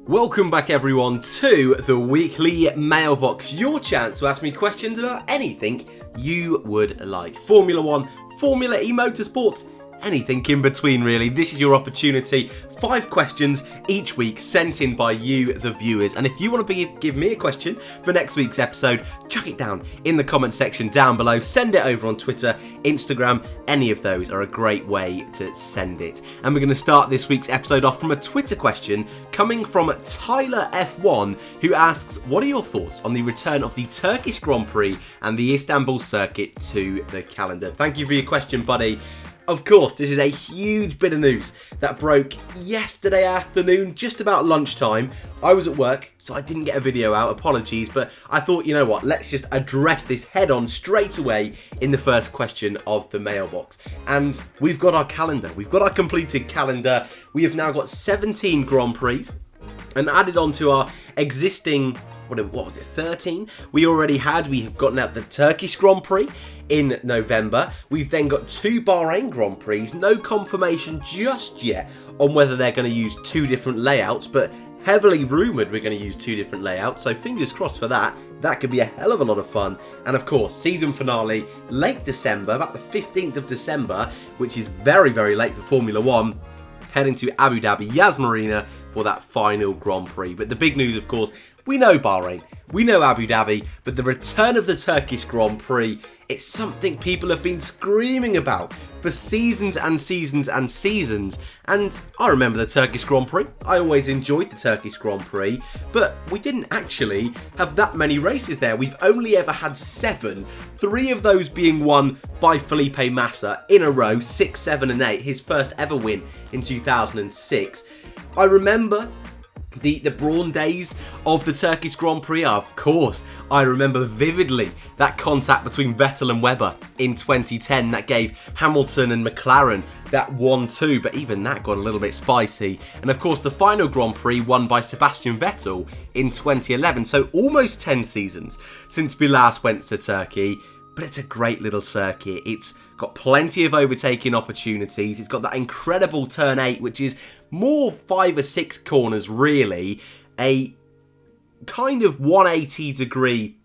Welcome back everyone to the weekly Mailbox, your chance to ask me questions about anything you would like. Formula 1, Formula E Motorsports, anything in between really. This is your opportunity. 5 questions each week sent in by you, the viewers. And if you want to give me a question for next week's episode, chuck it down in the comment section down below. Send it over on Twitter, Instagram. Any of those are a great way to send it. And we're going to start this week's episode off from a Twitter question coming from Tyler F1, who asks, what are your thoughts on the return of the Turkish Grand Prix and the Istanbul circuit to the calendar? Thank you for your question, buddy. Of course, this is a huge bit of news that broke yesterday afternoon, just about lunchtime. I was at work, so I didn't get a video out, apologies, but I thought, you know what, let's just address this head on straight away in the first question of the mailbox. And we've got our calendar, we've got our completed calendar. We have now got 17 Grand Prix, and added on to our existing, what was it, 13? We have gotten out the Turkish Grand Prix in November. We've then got 2 Bahrain Grand Prix. No confirmation just yet on whether they're going to use 2 different layouts, but heavily rumoured we're going to use 2 different layouts, so fingers crossed for that. That could be a hell of a lot of fun. And of course, season finale, late December, about the 15th of December, which is very, very late for Formula 1, heading to Abu Dhabi, Yas Marina, for that final Grand Prix. But the big news, of course, we know Bahrain, we know Abu Dhabi, but the return of the Turkish Grand Prix, it's something people have been screaming about for seasons and seasons and seasons. And I remember the Turkish Grand Prix. I always enjoyed the Turkish Grand Prix, but we didn't actually have that many races there. We've only ever had 7, 3 of those being won by Felipe Massa in a row, 6, 7 and 8, his first ever win in 2006. I remember the brawn days of the Turkish Grand Prix. Of course, I remember vividly that contact between Vettel and Webber in 2010 that gave Hamilton and McLaren that 1-2, but even that got a little bit spicy. And of course, the final Grand Prix won by Sebastian Vettel in 2011, so almost 10 seasons since we last went to Turkey. But it's a great little circuit. It's got plenty of overtaking opportunities. It's got that incredible turn 8, which is more 5 or 6 corners, really. A kind of 180 degree,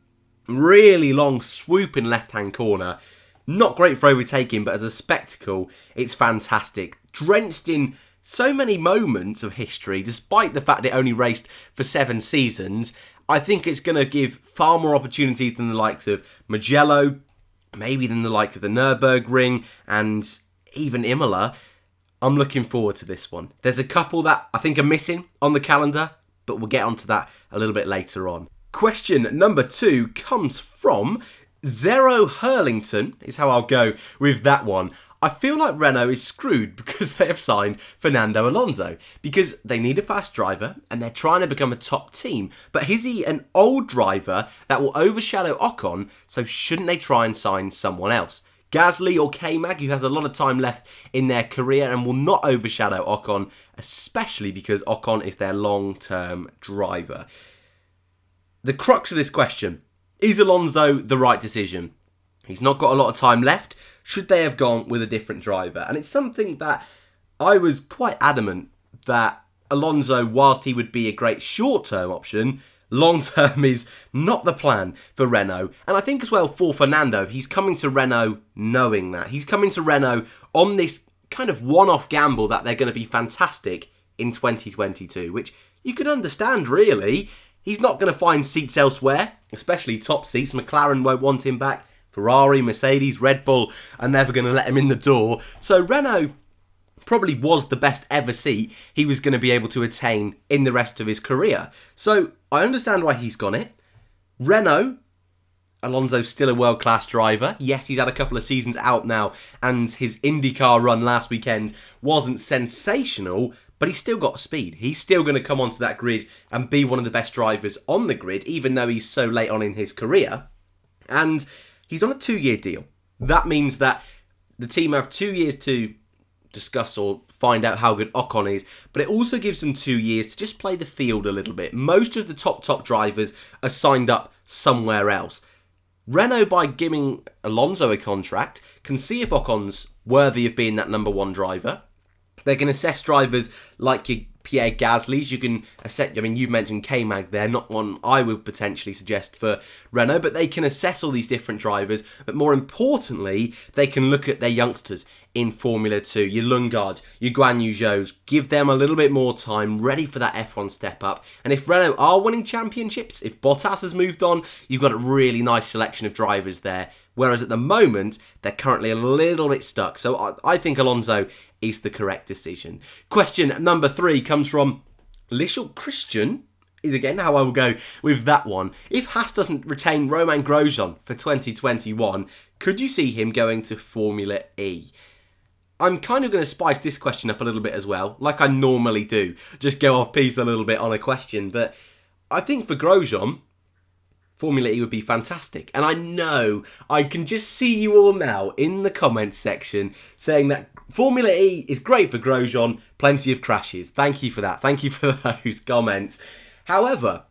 really long swooping left-hand corner. Not great for overtaking, but as a spectacle, it's fantastic. Drenched in so many moments of history, despite the fact it only raced for 7 seasons. I think it's going to give far more opportunities than the likes of Mugello, maybe than the likes of the Nürburgring, and even Imola. I'm looking forward to this one. There's a couple that I think are missing on the calendar, but we'll get onto that a little bit later on. Question number 2 comes from Zero Hurlington, is how I'll go with that one. I feel like Renault is screwed because they have signed Fernando Alonso, because they need a fast driver and they're trying to become a top team. But is he an old driver that will overshadow Ocon, so shouldn't they try and sign someone else? Gasly or K-Mag, who has a lot of time left in their career and will not overshadow Ocon, especially because Ocon is their long-term driver. The crux of this question, is Alonso the right decision? He's not got a lot of time left. Should they have gone with a different driver? And it's something that I was quite adamant that Alonso, whilst he would be a great short-term option, long-term is not the plan for Renault. And I think as well for Fernando, he's coming to Renault knowing that. He's coming to Renault on this kind of one-off gamble that they're going to be fantastic in 2022, which you can understand really. He's not going to find seats elsewhere, especially top seats. McLaren won't want him back. Ferrari, Mercedes, Red Bull are never going to let him in the door. So Renault probably was the best ever seat he was going to be able to attain in the rest of his career. So I understand why he's gone it. Renault, Alonso's still a world-class driver. Yes, he's had a couple of seasons out now, and his IndyCar run last weekend wasn't sensational, but he's still got speed. He's still going to come onto that grid and be one of the best drivers on the grid, even though he's so late on in his career. And he's on a 2-year deal. That means that the team have 2 years to discuss or find out how good Ocon is, but it also gives them 2 years to just play the field a little bit. Most of the top drivers are signed up somewhere else. Renault, by giving Alonso a contract, can see if Ocon's worthy of being that number 1 driver. They can assess drivers like your Pierre Gasly's. You can assess, I mean, you've mentioned K-Mag there, not one I would potentially suggest for Renault, but they can assess all these different drivers. But more importantly, they can look at their youngsters in Formula 2, your Lundgaard, your Guan Yu Zhous, give them a little bit more time, ready for that F1 step up. And if Renault are winning championships, if Bottas has moved on, you've got a really nice selection of drivers there. Whereas at the moment, they're currently a little bit stuck. So I think Alonso is the correct decision. Question number 3 comes from Lishal Christian, is again how I will go with that one. If Haas doesn't retain Romain Grosjean for 2021, could you see him going to Formula E? I'm kind of going to spice this question up a little bit as well, like I normally do. Just go off piece a little bit on a question. But I think for Grosjean, Formula E would be fantastic. And I know I can just see you all now in the comments section saying that Formula E is great for Grosjean, plenty of crashes. Thank you for that. Thank you for those comments. However,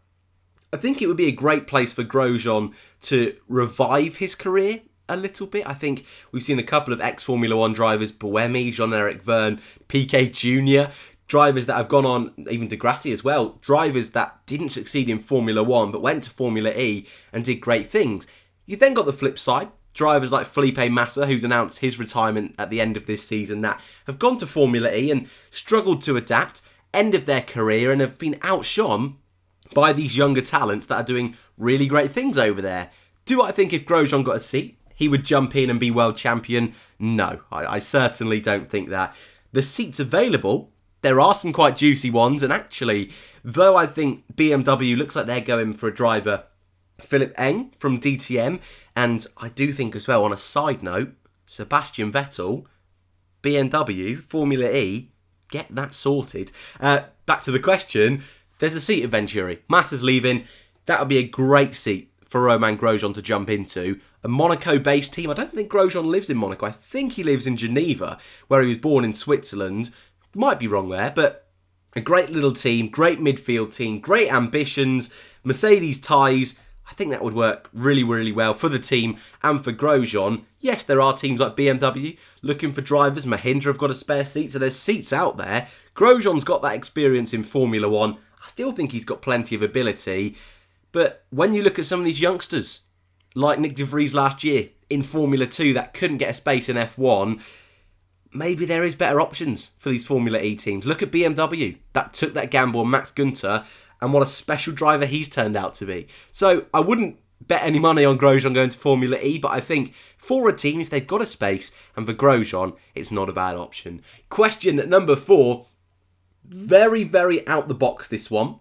I think it would be a great place for Grosjean to revive his career a little bit. I think we've seen a couple of ex-Formula 1 drivers, Buemi, Jean-Eric Vergne, Piquet Jr., drivers that have gone on, even De Grassi as well, drivers that didn't succeed in Formula 1 but went to Formula E and did great things. You then got the flip side, drivers like Felipe Massa, who's announced his retirement at the end of this season, that have gone to Formula E and struggled to adapt, end of their career, and have been outshone by these younger talents that are doing really great things over there. Do I think if Grosjean got a seat, he would jump in and be world champion? No, I certainly don't think that. The seats available, there are some quite juicy ones, and actually, though I think BMW looks like they're going for a driver, Philip Eng from DTM, and I do think as well, on a side note, Sebastian Vettel, BMW, Formula E, get that sorted. Back to the question, there's a seat at Venturi. Massa's leaving, that would be a great seat for Romain Grosjean to jump into. A Monaco-based team, I don't think Grosjean lives in Monaco, I think he lives in Geneva, where he was born in Switzerland. Might be wrong there, but a great little team, great midfield team, great ambitions, Mercedes ties. I think that would work really, really well for the team and for Grosjean. Yes, there are teams like BMW looking for drivers. Mahindra have got a spare seat, so there's seats out there. Grosjean's got that experience in Formula 1. I still think he's got plenty of ability. But when you look at some of these youngsters, like Nick de Vries last year in Formula 2 that couldn't get a space in F1, maybe there is better options for these Formula E teams. Look at BMW that took that gamble on Max Günther, and what a special driver he's turned out to be. So I wouldn't bet any money on Grosjean going to Formula E, but I think for a team, if they've got a space, and for Grosjean, it's not a bad option. Question number 4, very, very out the box this one,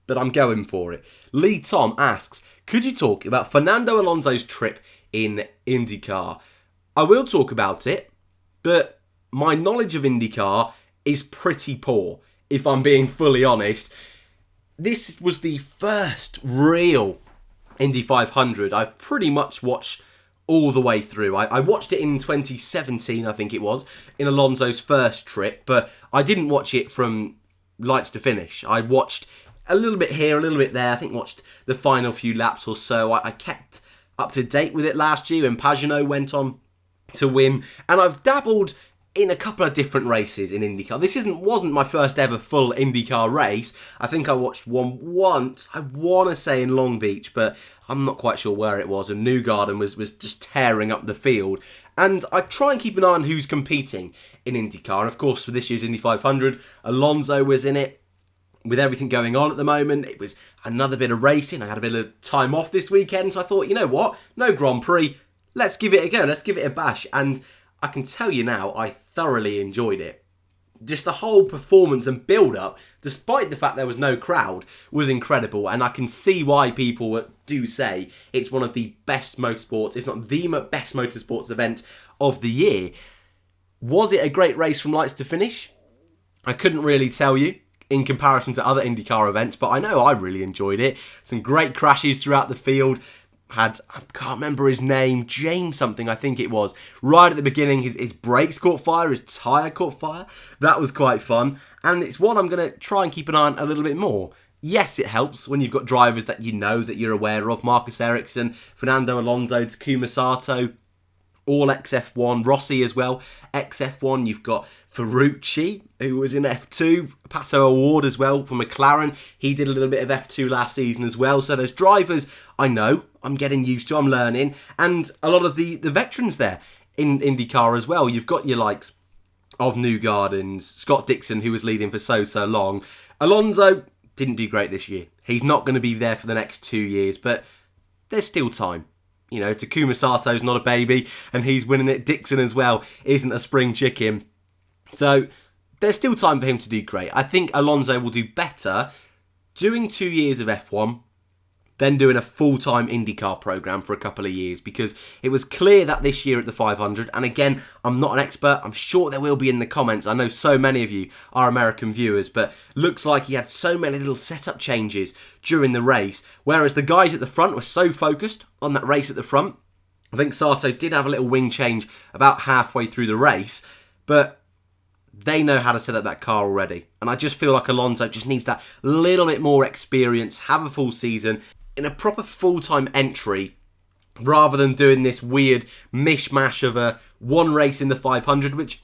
but I'm going for it. Lee Tom asks, could you talk about Fernando Alonso's trip in IndyCar? I will talk about it, but my knowledge of IndyCar is pretty poor, if I'm being fully honest. This was the first real Indy 500 I've pretty much watched all the way through. I watched it in 2017, I think it was, in Alonso's first trip, but I didn't watch it from lights to finish. I watched a little bit here, a little bit there. I think watched the final few laps or so. I kept up to date with it last year when Pagenaud went on to win, and I've dabbled in a couple of different races in IndyCar. This wasn't my first ever full IndyCar race. I think I watched one once, I want to say in Long Beach, but I'm not quite sure where it was, and Newgarden was just tearing up the field. And I try and keep an eye on who's competing in IndyCar, and of course for this year's Indy 500, Alonso was in it. With everything going on at the moment, it was another bit of racing. I had a bit of time off this weekend, so I thought, you know what, no Grand Prix, let's give it a go, let's give it a bash. And I can tell you now, I thoroughly enjoyed it. Just the whole performance and build-up, despite the fact there was no crowd, was incredible. And I can see why people do say it's one of the best motorsports, if not the best motorsports event of the year. Was it a great race from lights to finish? I couldn't really tell you in comparison to other IndyCar events, but I know I really enjoyed it. Some great crashes throughout the field. I can't remember his name, James something I think it was. Right at the beginning, his brakes caught fire, his tyre caught fire. That was quite fun. And it's one I'm going to try and keep an eye on a little bit more. Yes, it helps when you've got drivers that you know, that you're aware of. Marcus Ericsson, Fernando Alonso, Takuma Sato. all XF1, Rossi as well, XF1. You've got Ferrucci, who was in F2, Pato Award as well for McLaren. He did a little bit of F2 last season as well. So there's drivers I know, I'm getting used to, I'm learning, and a lot of the veterans there in IndyCar as well. You've got your likes of Newgardens, Scott Dixon, who was leading for so long. Alonso didn't do great this year. He's not going to be there for the next 2 years, but there's still time. You know, Takuma Sato's not a baby, and he's winning it. Dixon as well isn't a spring chicken. So there's still time for him to do great. I think Alonso will do better doing 2 years of F1 than doing a full-time IndyCar program for a couple of years, because it was clear that this year at the 500, and again, I'm not an expert, I'm sure there will be in the comments, I know so many of you are American viewers, but looks like he had so many little setup changes during the race, whereas the guys at the front were so focused on that race at the front. I think Sato did have a little wing change about halfway through the race, but they know how to set up that car already. And I just feel like Alonso just needs that little bit more experience, have a full season in a proper full-time entry, rather than doing this weird mishmash of a one race in the 500, which,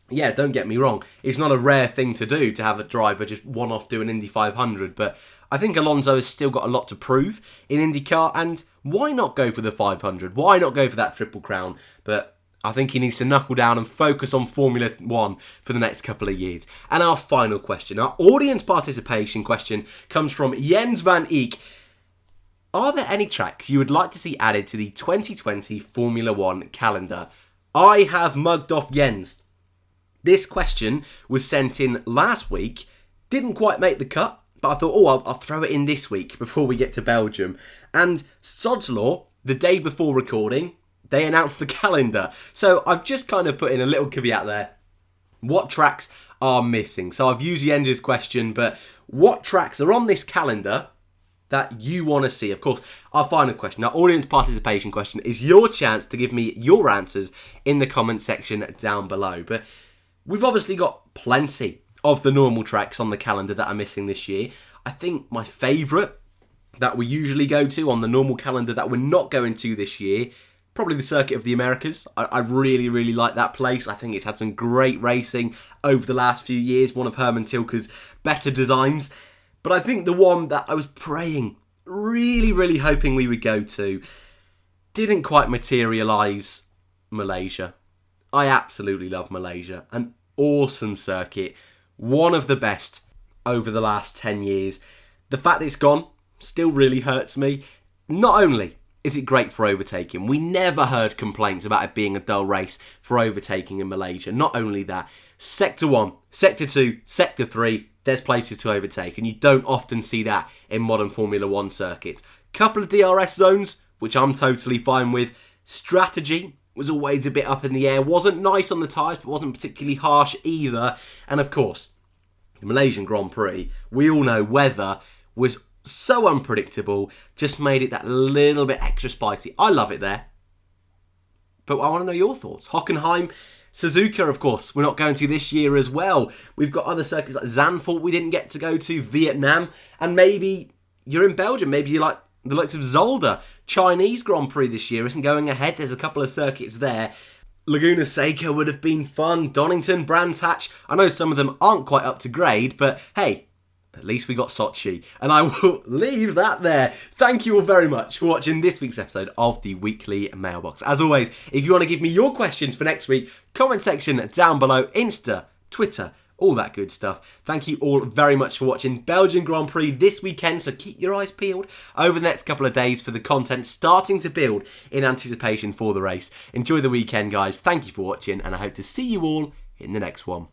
yeah, don't get me wrong, it's not a rare thing to do, to have a driver just one-off do an Indy 500, but I think Alonso has still got a lot to prove in IndyCar, and why not go for the 500? Why not go for that Triple Crown? But I think he needs to knuckle down and focus on Formula 1 for the next couple of years. And our final question, our audience participation question, comes from Jens van Eek. Are there any tracks you would like to see added to the 2020 Formula 1 calendar? I have mugged off Jens. This question was sent in last week, didn't quite make the cut, but I thought, I'll throw it in this week before we get to Belgium. And Sod's Law, the day before recording, they announced the calendar. So I've just kind of put in a little caveat there. What tracks are missing? So I've used Jens's question, but what tracks are on this calendar that you want to see? Of course, our final question, our audience participation question, is your chance to give me your answers in the comment section down below. But we've obviously got plenty of the normal tracks on the calendar that are missing this year. I think my favourite that we usually go to on the normal calendar that we're not going to this year, probably the Circuit of the Americas. I really, really like that place. I think it's had some great racing over the last few years, one of Herman Tilke's better designs. But I think the one that I was praying, really, really hoping we would go to, didn't quite materialise: Malaysia. I absolutely love Malaysia. An awesome circuit. One of the best over the last 10 years. The fact that it's gone still really hurts me. Not only is it great for overtaking, we never heard complaints about it being a dull race for overtaking in Malaysia. Not only that, Sector 1, Sector 2, Sector 3, there's places to overtake, and you don't often see that in modern Formula 1 circuits. Couple of DRS zones, which I'm totally fine with. Strategy was always a bit up in the air. Wasn't nice on the tyres, but wasn't particularly harsh either. And of course, the Malaysian Grand Prix, we all know weather was so unpredictable, just made it that little bit extra spicy. I love it there. But I want to know your thoughts. Hockenheim, Suzuka, of course, we're not going to this year as well. We've got other circuits like Zandvoort we didn't get to go to, Vietnam, and maybe you're in Belgium. Maybe you like the likes of Zolder. Chinese Grand Prix this year isn't going ahead. There's a couple of circuits there. Laguna Seca would have been fun. Donington, Brands Hatch. I know some of them aren't quite up to grade, but hey, at least we got Sochi. And I will leave that there. Thank you all very much for watching this week's episode of the Weekly Mailbox. As always, if you want to give me your questions for next week, comment section down below, Insta, Twitter, all that good stuff. Thank you all very much for watching Belgian Grand Prix this weekend, so keep your eyes peeled over the next couple of days for the content starting to build in anticipation for the race. Enjoy the weekend, guys. Thank you for watching, and I hope to see you all in the next one.